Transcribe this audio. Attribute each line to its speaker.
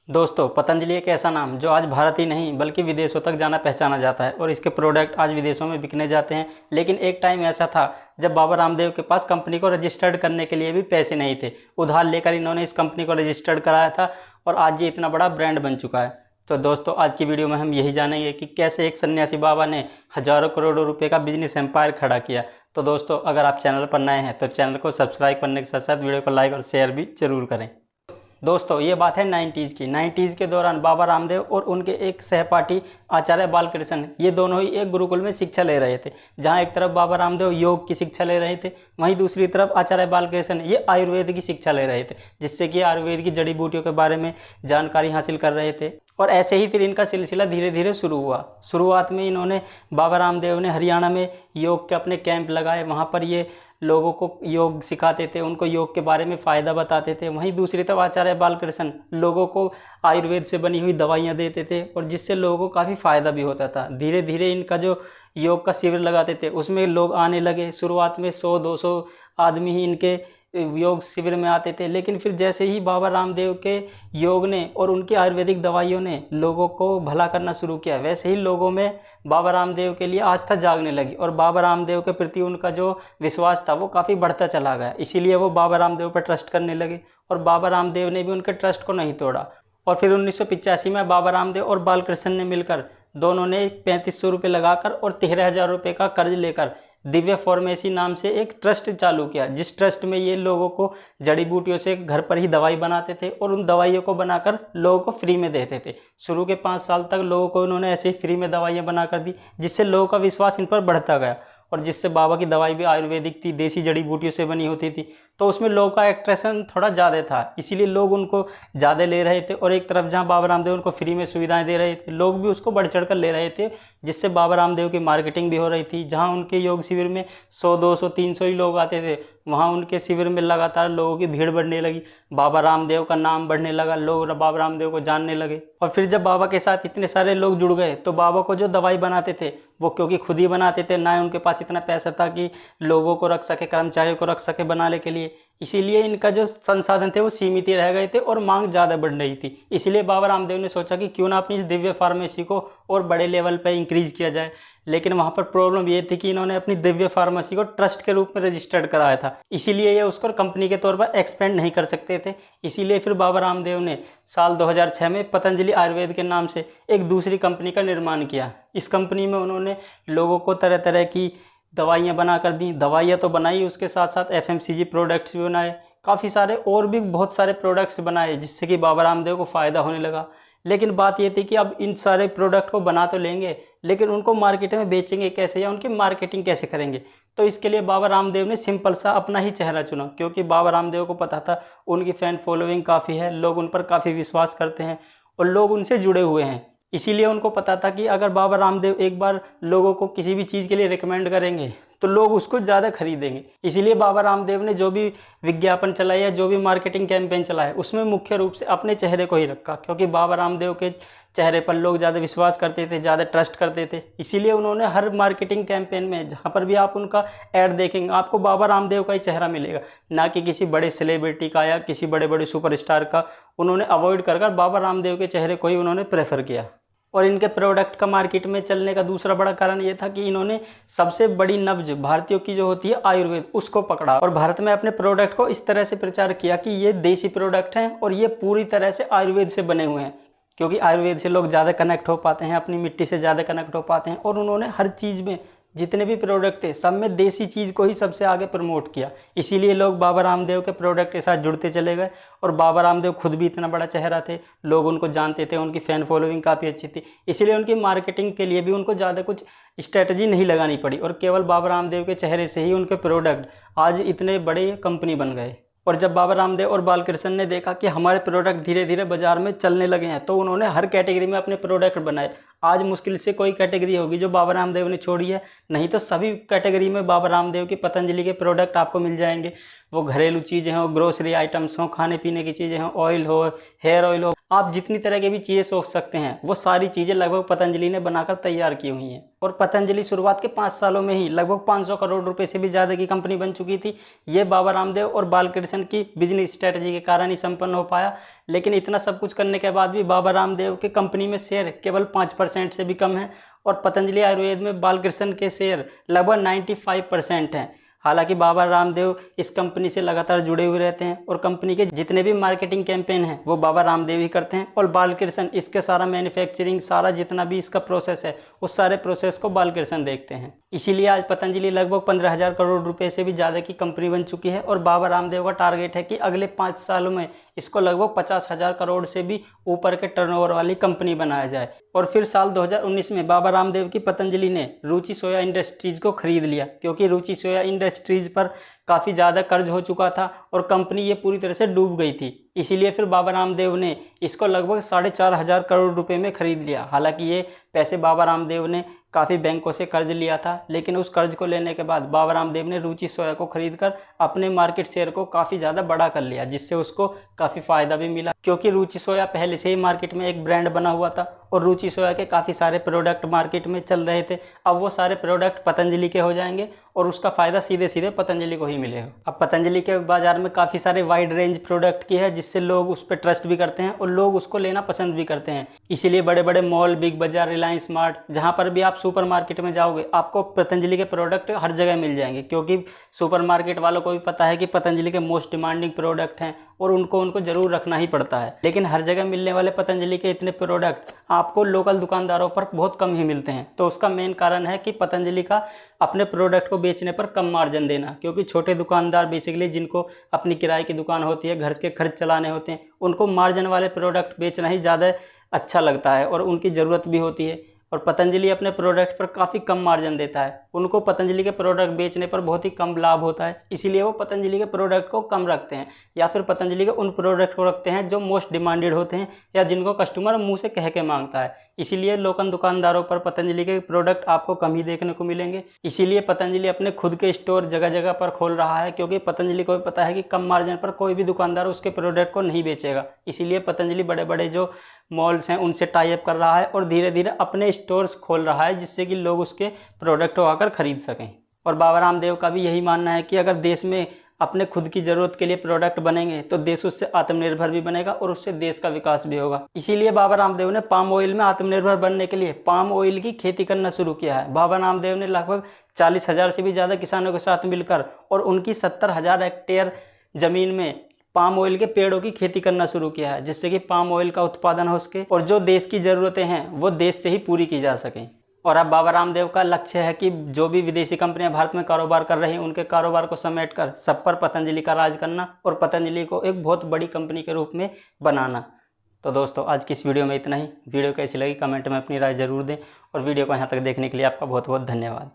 Speaker 1: दोस्तों, पतंजलि एक ऐसा नाम जो आज भारत ही नहीं बल्कि विदेशों तक जाना पहचाना जाता है और इसके प्रोडक्ट आज विदेशों में बिकने जाते हैं। लेकिन एक टाइम ऐसा था जब बाबा रामदेव के पास कंपनी को रजिस्टर्ड करने के लिए भी पैसे नहीं थे। उधार लेकर इन्होंने इस कंपनी को रजिस्टर्ड कराया था और आज ये इतना बड़ा ब्रांड बन चुका है। तो दोस्तों, आज की वीडियो में हम यही जानेंगे कि कैसे एक सन्यासी बाबा ने हजारों करोड़ों रुपए का बिजनेस एम्पायर खड़ा किया। तो दोस्तों, अगर आप चैनल पर नए हैं तो चैनल को सब्सक्राइब करने के साथ साथ वीडियो को लाइक और शेयर भी जरूर करें। दोस्तों, ये बात है 90s की। 90s के दौरान बाबा रामदेव और उनके एक सहपाठी आचार्य बालकृष्ण, ये दोनों ही एक गुरुकुल में शिक्षा ले रहे थे। जहां एक तरफ बाबा रामदेव योग की शिक्षा ले रहे थे, वहीं दूसरी तरफ आचार्य बालकृष्ण ये आयुर्वेद की शिक्षा ले रहे थे, जिससे कि आयुर्वेद की जड़ी बूटियों के बारे में जानकारी हासिल कर रहे थे। और ऐसे ही फिर इनका सिलसिला धीरे धीरे शुरू हुआ। शुरुआत में इन्होंने बाबा रामदेव ने हरियाणा में योग के अपने कैंप लगाए। वहाँ पर ये लोगों को योग सिखाते थे, उनको योग के बारे में फ़ायदा बताते थे। वहीं दूसरी तरफ आचार्य बालकृष्ण लोगों को आयुर्वेद से बनी हुई दवाइयाँ देते थे और जिससे लोगों को काफ़ी फ़ायदा भी होता था। धीरे धीरे इनका जो योग का शिविर लगाते थे उसमें लोग आने लगे। शुरुआत में 100-200 आदमी ही इनके योग शिविर में आते थे, लेकिन फिर जैसे ही बाबा रामदेव के योग ने और उनकी आयुर्वेदिक दवाइयों ने लोगों को भला करना शुरू किया, वैसे ही लोगों में बाबा रामदेव के लिए आस्था जागने लगी और बाबा रामदेव के प्रति उनका जो विश्वास था वो काफ़ी बढ़ता चला गया। इसीलिए वो बाबा रामदेव पर ट्रस्ट करने लगे और बाबा रामदेव ने भी उनके ट्रस्ट को नहीं तोड़ा। और फिर 1985 में बाबा रामदेव और बालकृष्ण ने मिलकर दोनों ने 3500 रुपये लगाकर और 13,000 रुपये का कर्ज लेकर दिव्य फार्मेसी नाम से एक ट्रस्ट चालू किया, जिस ट्रस्ट में ये लोगों को जड़ी बूटियों से घर पर ही दवाई बनाते थे और उन दवाइयों को बनाकर लोगों को फ्री में देते थे। शुरू के 5 साल तक लोगों को उन्होंने ऐसे ही फ्री में दवाइयाँ बनाकर दी, जिससे लोगों का विश्वास इन पर बढ़ता गया और जिससे बाबा की दवाई भी आयुर्वेदिक थी, देसी जड़ी बूटियों से बनी होती थी। तो उसमें लोगों का अट्रैक्शन थोड़ा ज़्यादा था, इसीलिए लोग उनको ज़्यादा ले रहे थे। और एक तरफ जहां बाबा रामदेव उनको फ्री में सुविधाएं दे रहे थे, लोग भी उसको बढ़ चढ़ कर ले रहे थे, जिससे बाबा रामदेव की मार्केटिंग भी हो रही थी। जहाँ उनके योग शिविर में 100-200-300 ही लोग आते थे, वहाँ उनके शिविर में लगातार लोगों की भीड़ बढ़ने लगी। बाबा रामदेव का नाम बढ़ने लगा, लोग बाबा रामदेव को जानने लगे। और फिर जब बाबा के साथ इतने सारे लोग जुड़ गए तो बाबा को जो दवाई बनाते थे वो क्योंकि खुद ही बनाते थे, ना उनके पास इतना पैसा था कि लोगों को रख सके, कर्मचारियों को रख सके बनाने के लिए, इसीलिए इनका जो संसाधन थे वो सीमित ही रह गए थे और मांग ज़्यादा बढ़ रही थी। इसलिए बाबा रामदेव ने सोचा कि क्यों ना अपनी इस दिव्य फार्मेसी को और बड़े लेवल पर इंक्रीज किया जाए। लेकिन वहाँ पर प्रॉब्लम ये थी कि इन्होंने अपनी दिव्य फार्मेसी को ट्रस्ट के रूप में रजिस्टर्ड कराया था, इसीलिए ये उसको कंपनी के तौर पर एक्सपेंड नहीं कर सकते थे। इसीलिए फिर बाबा रामदेव ने साल 2006 में पतंजलि आयुर्वेद के नाम से एक दूसरी कंपनी का निर्माण किया। इस कंपनी में उन्होंने लोगों को तरह तरह की दवाइयाँ बना कर दी। दवाइयाँ तो बनाई, उसके साथ साथ FMCG प्रोडक्ट्स भी बनाए, काफ़ी सारे और भी बहुत सारे प्रोडक्ट्स बनाए, जिससे कि बाबा रामदेव को फ़ायदा होने लगा। लेकिन बात ये थी कि अब इन सारे प्रोडक्ट को बना तो लेंगे, लेकिन उनको मार्केट में बेचेंगे कैसे या उनकी मार्केटिंग कैसे करेंगे। तो इसके लिए बाबा रामदेव ने सिंपल सा अपना ही चेहरा चुना, क्योंकि बाबा रामदेव को पता था उनकी फ़ैन फॉलोइंग काफ़ी है, लोग उन पर काफ़ी विश्वास करते हैं और लोग उनसे जुड़े हुए हैं। इसीलिए उनको पता था कि अगर बाबा रामदेव एक बार लोगों को किसी भी चीज़ के लिए रिकमेंड करेंगे तो लोग उसको ज़्यादा खरीदेंगे। इसीलिए बाबा रामदेव ने जो भी विज्ञापन चलाया, जो भी मार्केटिंग कैंपेन चलाया, उसमें मुख्य रूप से अपने चेहरे को ही रखा, क्योंकि बाबा रामदेव के चेहरे पर लोग ज़्यादा विश्वास करते थे, ज़्यादा ट्रस्ट करते थे। इसीलिए उन्होंने हर मार्केटिंग कैंपेन में जहाँ पर भी आप उनका ऐड देखेंगे आपको बाबा रामदेव का ही चेहरा मिलेगा, ना कि किसी बड़े सेलिब्रिटी का या किसी बड़े बड़े सुपरस्टार का। उन्होंने अवॉइड कर बाबा रामदेव के चेहरे को ही उन्होंने प्रेफर किया। और इनके प्रोडक्ट का मार्केट में चलने का दूसरा बड़ा कारण ये था कि इन्होंने सबसे बड़ी नब्ज भारतीयों की जो होती है आयुर्वेद, उसको पकड़ा और भारत में अपने प्रोडक्ट को इस तरह से प्रचार किया कि ये देसी प्रोडक्ट हैं और ये पूरी तरह से आयुर्वेद से बने हुए हैं, क्योंकि आयुर्वेद से लोग ज़्यादा कनेक्ट हो पाते हैं, अपनी मिट्टी से ज़्यादा कनेक्ट हो पाते हैं। और उन्होंने हर चीज़ में जितने भी प्रोडक्ट थे सब में देसी चीज़ को ही सबसे आगे प्रमोट किया। इसीलिए लोग बाबा रामदेव के प्रोडक्ट के साथ जुड़ते चले गए और बाबा रामदेव खुद भी इतना बड़ा चेहरा थे, लोग उनको जानते थे, उनकी फ़ैन फॉलोइंग काफ़ी अच्छी थी। इसीलिए उनकी मार्केटिंग के लिए भी उनको ज़्यादा कुछ स्ट्रेटजी नहीं लगानी पड़ी और केवल बाबा रामदेव के चेहरे से ही उनके प्रोडक्ट आज इतने बड़े कंपनी बन गए। और जब बाबा रामदेव और बालकृष्ण ने देखा कि हमारे प्रोडक्ट धीरे धीरे बाजार में चलने लगे हैं, तो उन्होंने हर कैटेगरी में अपने प्रोडक्ट बनाए। आज मुश्किल से कोई कैटेगरी होगी जो बाबा रामदेव ने छोड़ी है, नहीं तो सभी कैटेगरी में बाबा रामदेव के पतंजलि के प्रोडक्ट आपको मिल जाएंगे। वो घरेलू चीज़ें हों, ग्रोसरी आइटम्स हों, खाने पीने की चीज़ें हों, ऑयल हो, हेयर ऑयल हो, आप जितनी तरह की भी चीज़ें सोच सकते हैं वो सारी चीज़ें लगभग पतंजलि ने बनाकर तैयार की हुई हैं। और पतंजलि शुरुआत के 5 सालों में ही लगभग 500 करोड़ रुपए से भी ज़्यादा की कंपनी बन चुकी थी। ये बाबा रामदेव और बालकृष्ण की बिजनेस स्ट्रेटजी के कारण ही संपन्न हो पाया। लेकिन इतना सब कुछ करने के बाद भी बाबा रामदेव के कंपनी में शेयर केवल 5% से भी कम है और पतंजलि आयुर्वेद में बालकृष्ण के शेयर लगभग 95% हैं। हालांकि बाबा रामदेव इस कंपनी से लगातार जुड़े हुए रहते हैं और कंपनी के जितने भी मार्केटिंग कैंपेन हैं वो बाबा रामदेव ही करते हैं और बालकृष्ण इसके सारा मैन्युफैक्चरिंग, सारा जितना भी इसका प्रोसेस है उस सारे प्रोसेस को बालकृष्ण देखते हैं। इसीलिए आज पतंजलि लगभग 15,000 करोड़ रुपए से भी ज़्यादा की कंपनी बन चुकी है और बाबा रामदेव का टारगेट है कि अगले 5 सालों में इसको लगभग 50,000 करोड़ से भी ऊपर के टर्नओवर वाली कंपनी बनाया जाए। और फिर साल 2019 में बाबा रामदेव की पतंजलि ने रुचि सोया इंडस्ट्रीज़ को खरीद लिया, क्योंकि रुचि सोया इंडस्ट्रीज़ पर काफ़ी ज़्यादा कर्ज हो चुका था और कंपनी ये पूरी तरह से डूब गई थी। इसीलिए फिर बाबा रामदेव ने इसको लगभग 4,500 करोड़ रुपए में खरीद लिया। हालांकि ये पैसे बाबा रामदेव ने काफ़ी बैंकों से कर्ज लिया था, लेकिन उस कर्ज को लेने के बाद बाबा रामदेव ने रुचि सोया को खरीदकर अपने मार्केट शेयर को काफ़ी ज़्यादा बड़ा कर लिया, जिससे उसको काफ़ी फ़ायदा भी मिला। क्योंकि रुचि सोया पहले से ही मार्केट में एक ब्रांड बना हुआ था और रुचि सोया के काफ़ी सारे प्रोडक्ट मार्केट में चल रहे थे। अब वो सारे प्रोडक्ट पतंजलि के हो जाएंगे और उसका फ़ायदा सीधे सीधे पतंजलि को ही मिलेगा। अब पतंजलि के बाज़ार में काफ़ी सारे वाइड रेंज प्रोडक्ट की है, जिससे लोग उस पर ट्रस्ट भी करते हैं और लोग उसको लेना पसंद भी करते हैं। इसीलिए बड़े बड़े मॉल, बिग बाजार, रिलायंस स्मार्ट, जहाँ पर भी आप सुपर मार्केट में जाओगे आपको पतंजलि के प्रोडक्ट हर जगह मिल जाएंगे, क्योंकि सुपर मार्केट वालों को भी पता है कि पतंजलि के मोस्ट डिमांडिंग प्रोडक्ट हैं और उनको ज़रूर रखना ही पड़ता है। लेकिन हर जगह मिलने वाले पतंजलि के इतने प्रोडक्ट आपको लोकल दुकानदारों पर बहुत कम ही मिलते हैं। तो उसका मेन कारण है कि पतंजलि का अपने प्रोडक्ट को बेचने पर कम मार्जिन देना, क्योंकि छोटे दुकानदार बेसिकली जिनको अपनी किराए की दुकान होती है, घर के खर्च चलाने होते हैं, उनको मार्जिन वाले प्रोडक्ट बेचना ही ज़्यादा अच्छा लगता है और उनकी ज़रूरत भी होती है। और पतंजलि अपने प्रोडक्ट पर काफ़ी कम मार्जिन देता है, उनको पतंजलि के प्रोडक्ट बेचने पर बहुत ही कम लाभ होता है, इसीलिए वो पतंजलि के प्रोडक्ट को कम रखते हैं या फिर पतंजलि के उन प्रोडक्ट को रखते हैं जो मोस्ट डिमांडेड होते हैं या जिनको कस्टमर मुंह से कह के मांगता है। इसीलिए लोकल दुकानदारों पर पतंजलि के प्रोडक्ट आपको कम ही देखने को मिलेंगे। इसीलिए पतंजलि अपने खुद के स्टोर जगह जगह पर खोल रहा है, क्योंकि पतंजलि को भी पता है कि कम मार्जिन पर कोई भी दुकानदार उसके प्रोडक्ट को नहीं बेचेगा। इसीलिए पतंजलि बड़े बड़े जो मॉल्स हैं उनसे टाई अप कर रहा है और धीरे धीरे अपने स्टोर्स खोल रहा है, जिससे कि लोग उसके प्रोडक्ट को आकर खरीद सकें। और बाबा रामदेव का भी यही मानना है कि अगर देश में अपने खुद की ज़रूरत के लिए प्रोडक्ट बनेंगे तो देश उससे आत्मनिर्भर भी बनेगा और उससे देश का विकास भी होगा। इसीलिए बाबा रामदेव ने पाम ऑयल में आत्मनिर्भर बनने के लिए पाम ऑयल की खेती करना शुरू किया है। बाबा रामदेव ने लगभग 40,000 से भी ज़्यादा किसानों के साथ मिलकर और उनकी 70,000 हेक्टेयर ज़मीन में पाम ऑयल के पेड़ों की खेती करना शुरू किया है, जिससे कि पाम ऑयल का उत्पादन हो सके और जो देश की ज़रूरतें हैं वो देश से ही पूरी की जा सकें। और अब बाबा रामदेव का लक्ष्य है कि जो भी विदेशी कंपनियां भारत में कारोबार कर रही हैं उनके कारोबार को समेटकर सब पर पतंजलि का राज करना और पतंजलि को एक बहुत बड़ी कंपनी के रूप में बनाना। तो दोस्तों आज की इस वीडियो में इतना ही। वीडियो कैसी लगी कमेंट में अपनी राय ज़रूर दें और वीडियो को यहाँ तक देखने के लिए आपका बहुत बहुत धन्यवाद।